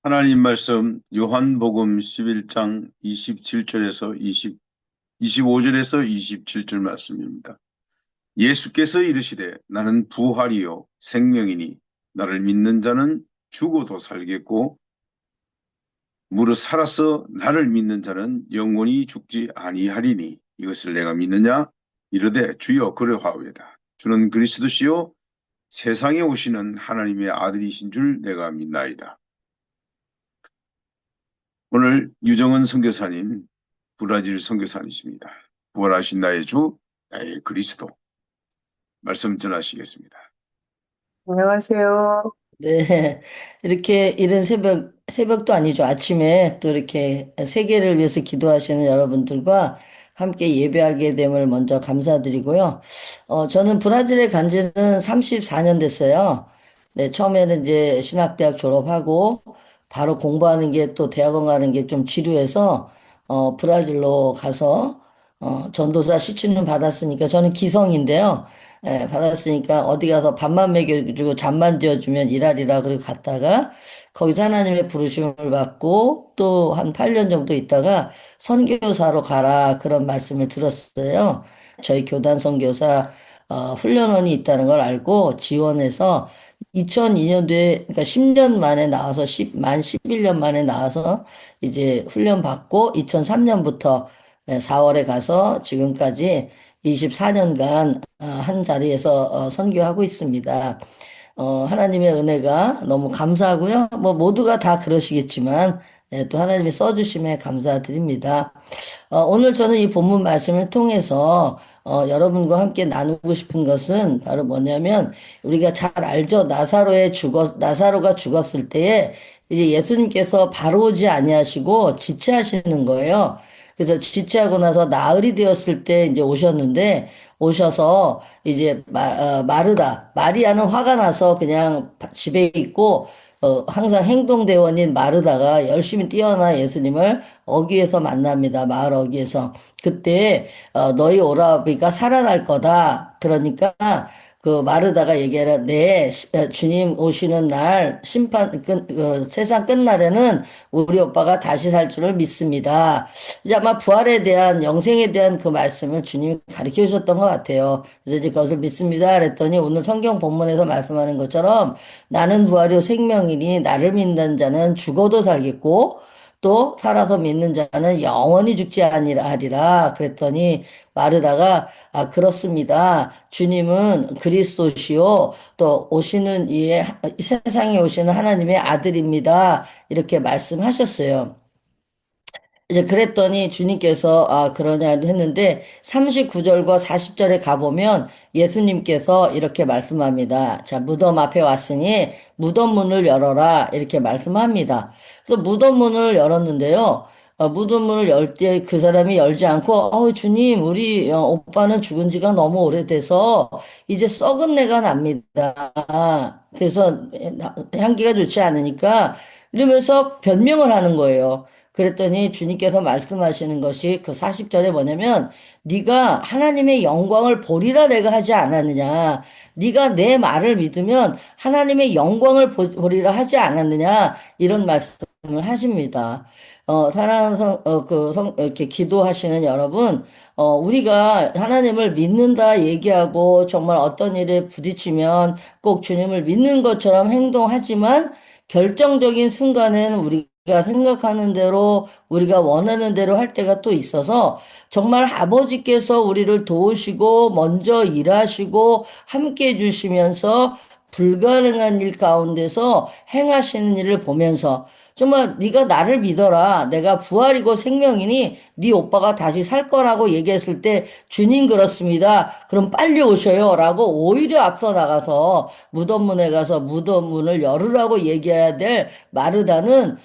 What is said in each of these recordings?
하나님 말씀 요한복음 11장 27절에서 25절에서 27절 말씀입니다. 예수께서 이르시되 나는 부활이요 생명이니 나를 믿는 자는 죽어도 살겠고 무릇 살아서 나를 믿는 자는 영원히 죽지 아니하리니 이것을 내가 믿느냐? 이르되 주여 그러하오이다. 주는 그리스도시요 세상에 오시는 하나님의 아들이신 줄 내가 믿나이다. 오늘 유정은 선교사님, 브라질 선교사님이십니다. 부활하신 나의 주, 나의 그리스도 말씀 전하시겠습니다. 안녕하세요. 네. 이렇게 이른 새벽도 아니죠. 아침에 또 이렇게 세계를 위해서 기도하시는 여러분들과 함께 예배하게 됨을 먼저 감사드리고요. 저는 브라질에 간 지는 34년 됐어요. 네, 처음에는 이제 신학대학 졸업하고 바로 공부하는 게 또 대학원 가는 게 좀 지루해서, 브라질로 가서, 전도사 시치는 받았으니까 저는 기성인데요. 예, 받았으니까 어디 가서 밥만 먹여주고 잠만 지어주면 일하리라 그러고 갔다가 거기서 하나님의 부르심을 받고 또 한 8년 정도 있다가 선교사로 가라 그런 말씀을 들었어요. 저희 교단 선교사 훈련원이 있다는 걸 알고 지원해서 2002년도에 그러니까 10년 만에 나와서 만 11년 만에 나와서 이제 훈련 받고 2003년부터 4월에 가서 지금까지 24년간 한 자리에서 선교하고 있습니다. 하나님의 은혜가 너무 감사하고요. 뭐 모두가 다 그러시겠지만 또 하나님이 써주심에 감사드립니다. 오늘 저는 이 본문 말씀을 통해서 여러분과 함께 나누고 싶은 것은 바로 뭐냐면 우리가 잘 알죠. 나사로가 죽었을 때에 이제 예수님께서 바로 오지 아니하시고 지체하시는 거예요. 그래서 지체하고 나서 나흘이 되었을 때 이제 오셨는데 오셔서 이제 마르다 마리아는 화가 나서 그냥 집에 있고 항상 행동대원인 마르다가 열심히 뛰어나 예수님을 어귀에서 만납니다. 마을 어귀에서. 그때 너희 오라비가 살아날 거다. 그러니까 그 마르다가 얘기하라. 네, 주님 오시는 날 세상 끝날에는 우리 오빠가 다시 살 줄을 믿습니다. 이제 아마 부활에 대한 영생에 대한 그 말씀을 주님이 가르쳐 주셨던 것 같아요. 그래서 이제 그것을 믿습니다. 그랬더니 오늘 성경 본문에서 말씀하는 것처럼 나는 부활이요 생명이니 나를 믿는 자는 죽어도 살겠고 또 살아서 믿는 자는 영원히 죽지 아니하리라 그랬더니 마르다가 그렇습니다. 주님은 그리스도시요 또 오시는 이 세상에 오시는 하나님의 아들입니다. 이렇게 말씀하셨어요. 이제 그랬더니 주님께서 그러냐 했는데 39절과 40절에 가보면 예수님께서 이렇게 말씀합니다. 자, 무덤 앞에 왔으니 무덤 문을 열어라 이렇게 말씀합니다. 그래서 무덤 문을 열었는데요. 무덤 문을 열 때 그 사람이 열지 않고 주님 우리 오빠는 죽은 지가 너무 오래돼서 이제 썩은 내가 납니다. 그래서 향기가 좋지 않으니까 이러면서 변명을 하는 거예요. 그랬더니 주님께서 말씀하시는 것이 그 40절에 뭐냐면 네가 하나님의 영광을 보리라 내가 하지 않았느냐. 네가 내 말을 믿으면 하나님의 영광을 보리라 하지 않았느냐. 이런 말씀을 하십니다. 사랑하는 이렇게 기도하시는 여러분, 우리가 하나님을 믿는다 얘기하고 정말 어떤 일에 부딪히면 꼭 주님을 믿는 것처럼 행동하지만 결정적인 순간에는 우리가 생각하는 대로 우리가 원하는 대로 할 때가 또 있어서 정말 아버지께서 우리를 도우시고 먼저 일하시고 함께 해주시면서 불가능한 일 가운데서 행하시는 일을 보면서 정말 네가 나를 믿어라. 내가 부활이고 생명이니 네 오빠가 다시 살 거라고 얘기했을 때 주님 그렇습니다. 그럼 빨리 오셔요. 라고 오히려 앞서 나가서 무덤문에 가서 무덤문을 열으라고 얘기해야 될 마르다는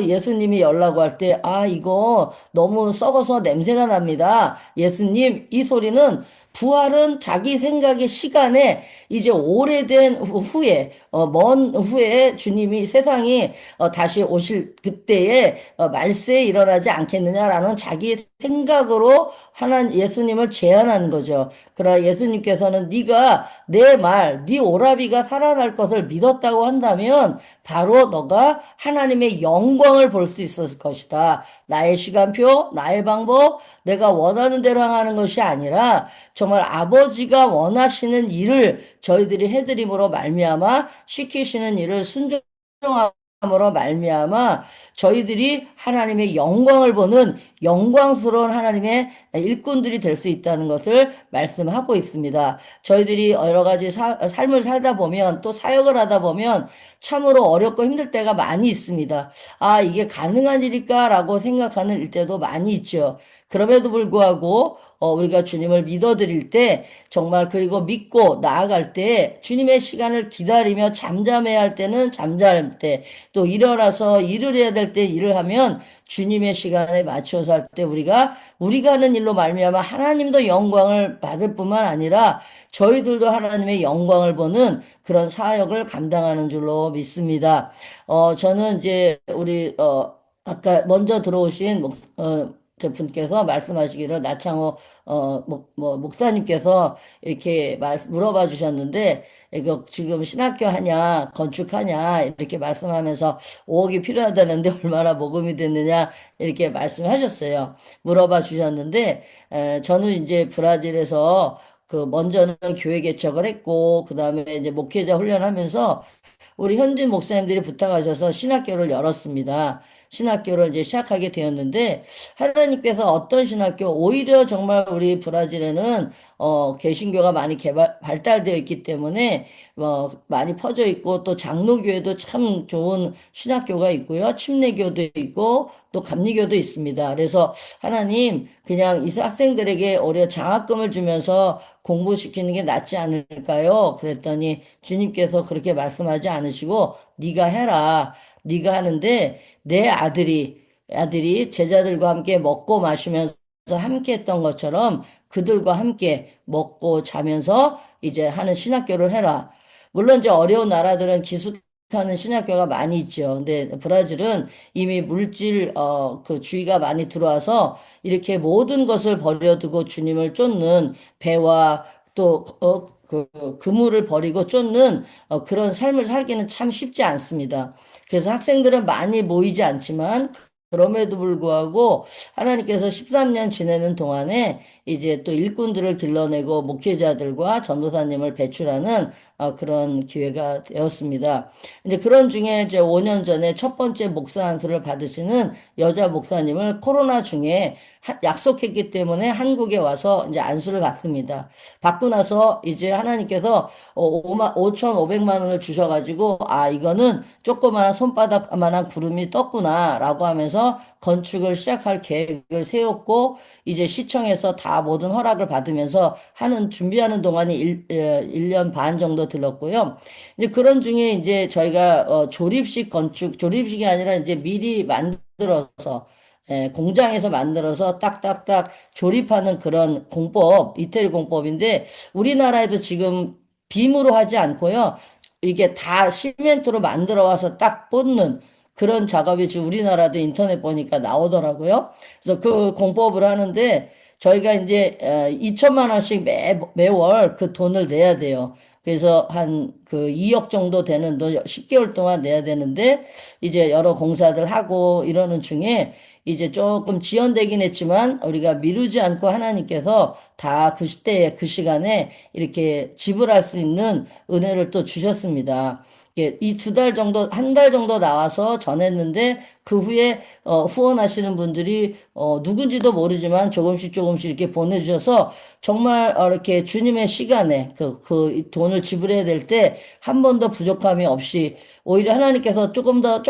예수님이 열라고 할 때 이거 너무 썩어서 냄새가 납니다. 예수님 이 소리는 부활은 자기 생각의 시간에 이제 오래된 후에 먼 후에 주님이 세상이 다시 오실 그때에 말세에 일어나지 않겠느냐라는 자기 생각으로 하나님 예수님을 제안한 거죠. 그러나 예수님께서는 네가 내 말, 네 오라비가 살아날 것을 믿었다고 한다면 바로 너가 하나님의 영광을 볼 수 있었을 것이다. 나의 시간표, 나의 방법, 내가 원하는 대로 행하는 것이 아니라 정말 아버지가 원하시는 일을 저희들이 해드림으로 말미암아 시키시는 일을 순종함으로 말미암아 저희들이 하나님의 영광을 보는 영광스러운 하나님의 일꾼들이 될 수 있다는 것을 말씀하고 있습니다. 저희들이 여러 가지 삶을 살다 보면 또 사역을 하다 보면 참으로 어렵고 힘들 때가 많이 있습니다. 아, 이게 가능한 일일까라고 생각하는 일때도 많이 있죠. 그럼에도 불구하고 우리가 주님을 믿어드릴 때 정말 그리고 믿고 나아갈 때 주님의 시간을 기다리며 잠잠해야 할 때는 잠잠할 때 또 일어나서 일을 해야 될 때 일을 하면 주님의 시간에 맞춰서 할 때 우리가 하는 일로 말미암아 하나님도 영광을 받을 뿐만 아니라 저희들도 하나님의 영광을 보는 그런 사역을 감당하는 줄로 믿습니다. 저는 이제 아까 먼저 들어오신 저 분께서 말씀하시기를 나창호 목사님께서 이렇게 물어봐 주셨는데 이거 지금 신학교 하냐 건축하냐 이렇게 말씀하면서 5억이 필요하다는데 얼마나 모금이 됐느냐 이렇게 말씀하셨어요. 물어봐 주셨는데 저는 이제 브라질에서 그 먼저는 교회 개척을 했고 그다음에 이제 목회자 훈련하면서 우리 현진 목사님들이 부탁하셔서 신학교를 열었습니다. 신학교를 이제 시작하게 되었는데 하나님께서 어떤 신학교 오히려 정말 우리 브라질에는 개신교가 많이 발달되어 있기 때문에 많이 퍼져 있고 또 장로교회도 참 좋은 신학교가 있고요. 침례교도 있고 또 감리교도 있습니다. 그래서 하나님 그냥 이 학생들에게 오히려 장학금을 주면서 공부시키는 게 낫지 않을까요? 그랬더니 주님께서 그렇게 말씀하지 않으시고 네가 해라. 네가 하는데 내 아들이 제자들과 함께 먹고 마시면서 함께 했던 것처럼 그들과 함께 먹고 자면서 이제 하는 신학교를 해라. 물론 이제 어려운 나라들은 기숙하는 신학교가 많이 있죠. 근데 브라질은 이미 물질 그 주의가 많이 들어와서 이렇게 모든 것을 버려두고 주님을 쫓는 배와 또 그물을 버리고 쫓는 그런 삶을 살기는 참 쉽지 않습니다. 그래서 학생들은 많이 모이지 않지만 그럼에도 불구하고 하나님께서 13년 지내는 동안에 이제 또 일꾼들을 길러내고 목회자들과 전도사님을 배출하는 그런 기회가 되었습니다. 이제 그런 중에 이제 5년 전에 첫 번째 목사 안수를 받으시는 여자 목사님을 코로나 중에 약속했기 때문에 한국에 와서 이제 안수를 받습니다. 받고 나서 이제 하나님께서 5,500만 원을 주셔가지고 이거는 조그마한 손바닥만한 구름이 떴구나라고 하면서 건축을 시작할 계획을 세웠고 이제 시청에서 다 모든 허락을 받으면서 준비하는 동안이 1년 반 정도 들었고요. 이제 그런 중에 이제 저희가 조립식이 아니라 이제 미리 만들어서 공장에서 만들어서 딱딱딱 조립하는 그런 이태리 공법인데 우리나라에도 지금 빔으로 하지 않고요. 이게 다 시멘트로 만들어 와서 딱 꽂는 그런 작업이 지금 우리나라도 인터넷 보니까 나오더라고요. 그래서 그 공법을 하는데 저희가 이제 2천만 원씩 매월 그 돈을 내야 돼요. 그래서 한 그 2억 정도 되는 돈 10개월 동안 내야 되는데 이제 여러 공사들 하고 이러는 중에 이제 조금 지연되긴 했지만 우리가 미루지 않고 하나님께서 다 그 시대에 그 시간에 이렇게 지불할 수 있는 은혜를 또 주셨습니다. 이 2달 정도, 1달 정도 나와서 전했는데 그 후에 후원하시는 분들이 누군지도 모르지만 조금씩 이렇게 보내주셔서 정말 이렇게 주님의 시간에 그 돈을 지불해야 될 때 한 번도 부족함이 없이 오히려 하나님께서 조금 더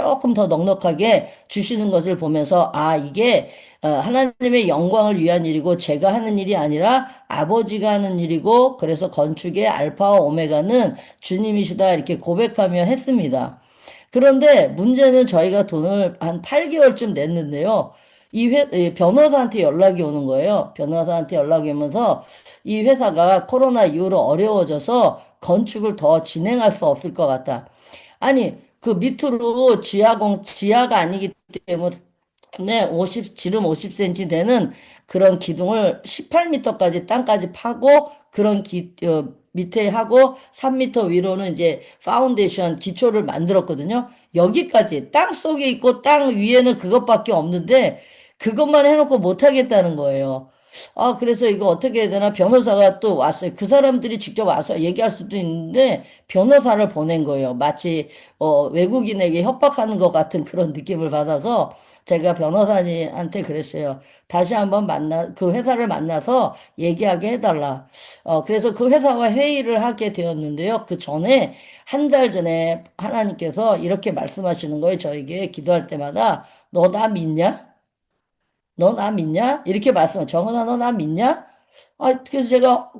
넉넉하게 주시는 것을 보면서 이게 하나님의 영광을 위한 일이고 제가 하는 일이 아니라 아버지가 하는 일이고 그래서 건축의 알파와 오메가는 주님이시다 이렇게 고백하며 했습니다. 그런데 문제는 저희가 돈을 한 8개월쯤 냈는데요. 이 변호사한테 연락이 오는 거예요. 변호사한테 연락이 오면서 이 회사가 코로나 이후로 어려워져서 건축을 더 진행할 수 없을 것 같다. 아니, 그 밑으로 지하가 아니기 때문에 지름 50cm 되는 그런 기둥을 18m까지 땅까지 파고 그런 밑에 하고 3m 위로는 이제 파운데이션 기초를 만들었거든요. 여기까지 땅 속에 있고 땅 위에는 그것밖에 없는데 그것만 해놓고 못하겠다는 거예요. 아, 그래서 이거 어떻게 해야 되나? 변호사가 또 왔어요. 그 사람들이 직접 와서 얘기할 수도 있는데 변호사를 보낸 거예요. 마치 외국인에게 협박하는 것 같은 그런 느낌을 받아서 제가 변호사님한테 그랬어요. 다시 한번 그 회사를 만나서 얘기하게 해달라. 그래서 그 회사와 회의를 하게 되었는데요. 그 전에, 한 달 전에 하나님께서 이렇게 말씀하시는 거예요. 저에게 기도할 때마다, 너 나 믿냐? 너 나 믿냐? 이렇게 정은아, 너 나 믿냐? 아, 그래서 제가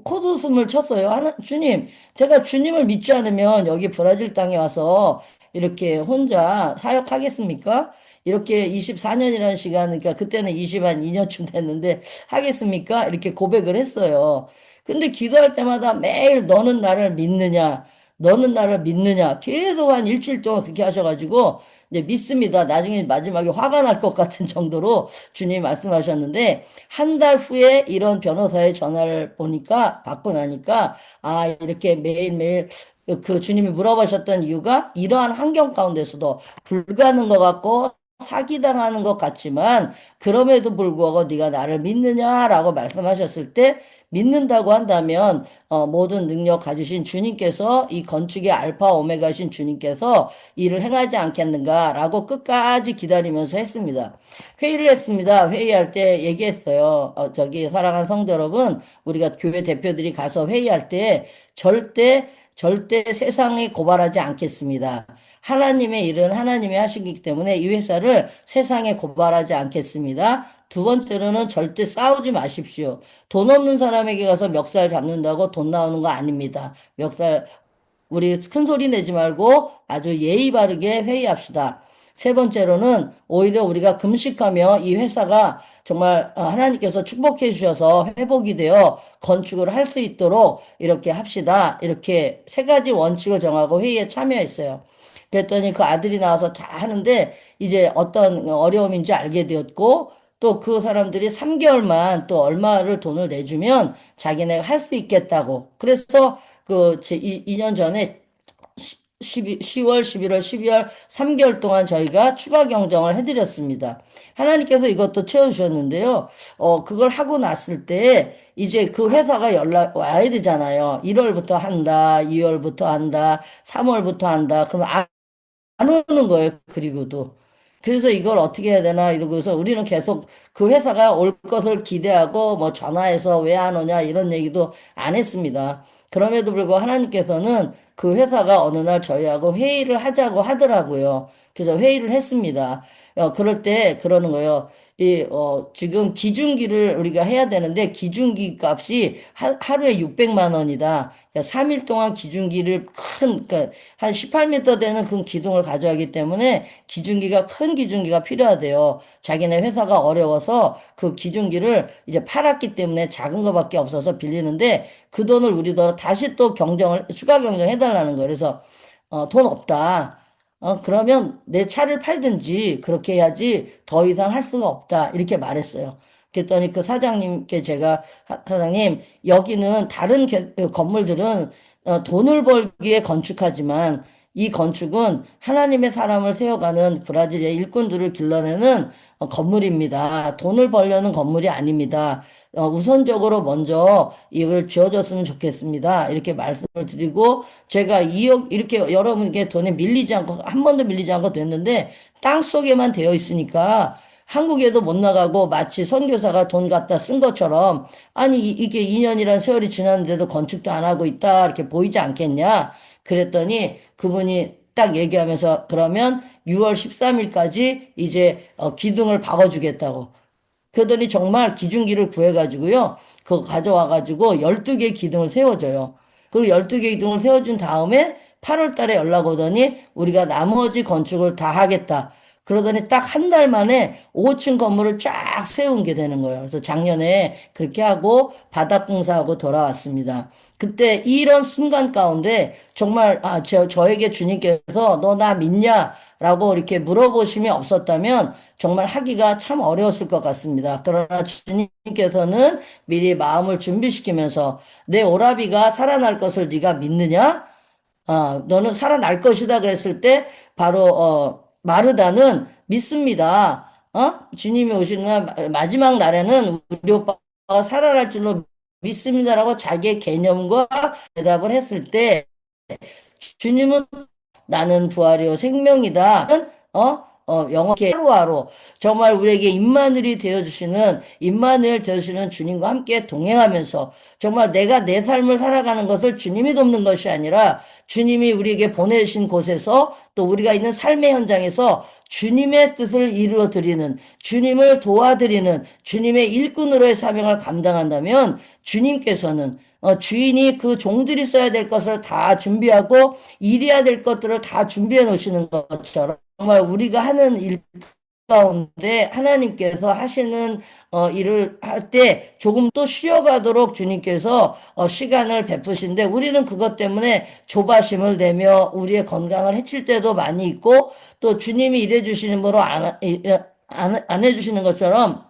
코웃음을 쳤어요. 주님, 제가 주님을 믿지 않으면 여기 브라질 땅에 와서 이렇게 혼자 사역하겠습니까? 이렇게 24년이라는 시간, 그러니까 그때는 20한 2년쯤 됐는데 하겠습니까? 이렇게 고백을 했어요. 근데 기도할 때마다 매일 너는 나를 믿느냐? 너는 나를 믿느냐? 계속 한 일주일 동안 그렇게 하셔가지고 이제 믿습니다. 나중에 마지막에 화가 날 것 같은 정도로 주님이 말씀하셨는데 한 달 후에 이런 변호사의 전화를 받고 나니까 아, 이렇게 매일매일 그 주님이 물어보셨던 이유가 이러한 환경 가운데서도 불가능한 것 같고 사기당하는 것 같지만 그럼에도 불구하고 네가 나를 믿느냐라고 말씀하셨을 때 믿는다고 한다면 모든 능력 가지신 주님께서 이 건축의 알파 오메가신 주님께서 일을 행하지 않겠는가라고 끝까지 기다리면서 했습니다. 회의를 했습니다. 회의할 때 얘기했어요. 저기 사랑하는 성도 여러분, 우리가 교회 대표들이 가서 회의할 때 절대 세상에 고발하지 않겠습니다. 하나님의 일은 하나님이 하시기 때문에 이 회사를 세상에 고발하지 않겠습니다. 두 번째로는 절대 싸우지 마십시오. 돈 없는 사람에게 가서 멱살 잡는다고 돈 나오는 거 아닙니다. 우리 큰 소리 내지 말고 아주 예의 바르게 회의합시다. 세 번째로는 오히려 우리가 금식하며 이 회사가 정말 하나님께서 축복해 주셔서 회복이 되어 건축을 할 수 있도록 이렇게 합시다. 이렇게 세 가지 원칙을 정하고 회의에 참여했어요. 그랬더니 그 아들이 나와서 잘 하는데 이제 어떤 어려움인지 알게 되었고 또 그 사람들이 3개월만 또 얼마를 돈을 내주면 자기네가 할 수 있겠다고. 그래서 2년 전에 10월, 11월, 12월 3개월 동안 저희가 추가 경정을 해드렸습니다. 하나님께서 이것도 채워주셨는데요. 그걸 하고 났을 때 이제 그 회사가 연락 와야 되잖아요. 1월부터 한다, 2월부터 한다, 3월부터 한다. 그럼 안 오는 거예요. 그리고도. 그래서 이걸 어떻게 해야 되나 이러고서 우리는 계속 그 회사가 올 것을 기대하고 뭐 전화해서 왜 안 오냐 이런 얘기도 안 했습니다. 그럼에도 불구하고 하나님께서는 그 회사가 어느 날 저희하고 회의를 하자고 하더라고요. 그래서 회의를 했습니다. 그럴 때 그러는 거예요. 지금 기준기를 우리가 해야 되는데 기준기 값이 하루에 600만 원이다. 그러니까 3일 동안 기준기를 그러니까 한 18m 되는 그 기둥을 가져가기 때문에 큰 기준기가 필요하대요. 자기네 회사가 어려워서 그 기준기를 이제 팔았기 때문에 작은 거밖에 없어서 빌리는데 그 돈을 우리도 다시 또 추가 경정해달라는 거예요. 그래서, 돈 없다. 그러면 내 차를 팔든지 그렇게 해야지 더 이상 할 수가 없다. 이렇게 말했어요. 그랬더니 그 사장님께 제가, 사장님, 여기는 다른 건물들은 돈을 벌기에 건축하지만 이 건축은 하나님의 사람을 세워가는 브라질의 일꾼들을 길러내는 건물입니다. 돈을 벌려는 건물이 아닙니다. 우선적으로 먼저 이걸 지어줬으면 좋겠습니다. 이렇게 말씀을 드리고 제가 2억 이렇게 여러분께 돈에 밀리지 않고 한 번도 밀리지 않고 됐는데 땅 속에만 되어 있으니까 한국에도 못 나가고 마치 선교사가 돈 갖다 쓴 것처럼 아니 이게 2년이란 세월이 지났는데도 건축도 안 하고 있다 이렇게 보이지 않겠냐 그랬더니 그분이 딱 얘기하면서 그러면 6월 13일까지 이제 기둥을 박아주겠다고 그러더니 정말 기중기를 구해가지고요. 그거 가져와가지고 12개 기둥을 세워줘요. 그리고 12개 기둥을 세워준 다음에 8월 달에 연락 오더니 우리가 나머지 건축을 다 하겠다. 그러더니 딱 한 달 만에 5층 건물을 쫙 세운 게 되는 거예요. 그래서 작년에 그렇게 하고 바닥 공사하고 돌아왔습니다. 그때 이런 순간 가운데 정말 저에게 주님께서 너 나 믿냐? 라고 이렇게 물어보심이 없었다면 정말 하기가 참 어려웠을 것 같습니다. 그러나 주님께서는 미리 마음을 준비시키면서 내 오라비가 살아날 것을 네가 믿느냐? 너는 살아날 것이다 그랬을 때 바로 마르다는 믿습니다. 주님이 오시는 마지막 날에는 우리 오빠가 살아날 줄로 믿습니다라고 자기의 개념과 대답을 했을 때 주님은 나는 부활이요 생명이다. 영어계 하루하루 정말 우리에게 임마누엘 되어주시는 주님과 함께 동행하면서 정말 내가 내 삶을 살아가는 것을 주님이 돕는 것이 아니라 주님이 우리에게 보내신 곳에서 또 우리가 있는 삶의 현장에서 주님의 뜻을 이루어 드리는 주님을 도와드리는 주님의 일꾼으로의 사명을 감당한다면 주님께서는 주인이 그 종들이 써야 될 것을 다 준비하고 일해야 될 것들을 다 준비해 놓으시는 것처럼 정말 우리가 하는 일 가운데 하나님께서 하시는 일을 할 때 조금 또 쉬어가도록 주님께서 시간을 베푸신데 우리는 그것 때문에 조바심을 내며 우리의 건강을 해칠 때도 많이 있고 또 주님이 일해 주시는 대로 안 해주시는 것처럼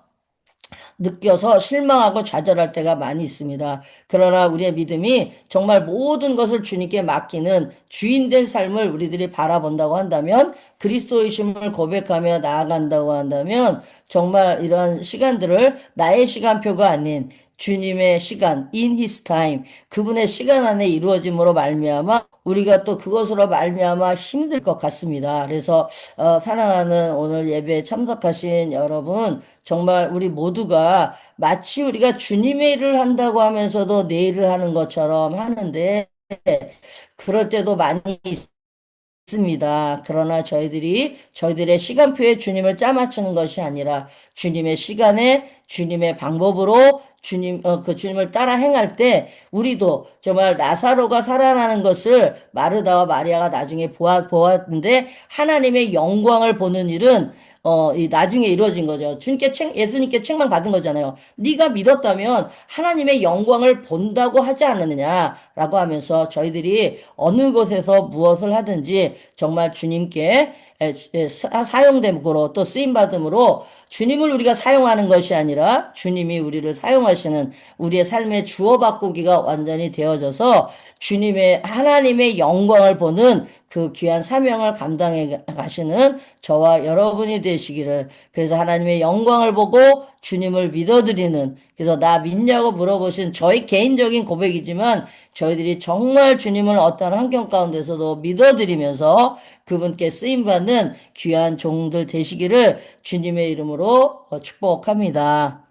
느껴서 실망하고 좌절할 때가 많이 있습니다. 그러나 우리의 믿음이 정말 모든 것을 주님께 맡기는 주인된 삶을 우리들이 바라본다고 한다면 그리스도의심을 고백하며 나아간다고 한다면 정말 이러한 시간들을 나의 시간표가 아닌 주님의 시간, in his time, 그분의 시간 안에 이루어짐으로 말미암아 우리가 또 그것으로 말미암아 힘들 것 같습니다. 그래서 사랑하는 오늘 예배에 참석하신 여러분, 정말 우리 모두가 마치 우리가 주님의 일을 한다고 하면서도 내 일을 하는 것처럼 하는데 그럴 때도 많이 있습니다. 그러나 저희들의 시간표에 주님을 짜맞추는 것이 아니라 주님의 시간에 주님의 방법으로 그 주님을 따라 행할 때 우리도 정말 나사로가 살아나는 것을 마르다와 마리아가 나중에 보았는데 하나님의 영광을 보는 일은 이 나중에 이루어진 거죠. 예수님께 책망 받은 거잖아요. 네가 믿었다면 하나님의 영광을 본다고 하지 않느냐라고 하면서 저희들이 어느 곳에서 무엇을 하든지 정말 주님께 사용됨으로 또 쓰임받음으로 주님을 우리가 사용하는 것이 아니라 주님이 우리를 사용하시는 우리의 삶의 주어 바꾸기가 완전히 되어져서 하나님의 영광을 보는 그 귀한 사명을 감당해 가시는 저와 여러분이 되시기를 그래서 하나님의 영광을 보고 주님을 믿어드리는 그래서 나 믿냐고 물어보신 저희 개인적인 고백이지만 저희들이 정말 주님을 어떤 환경 가운데서도 믿어드리면서 그분께 쓰임받는 귀한 종들 되시기를 주님의 이름으로 축복합니다.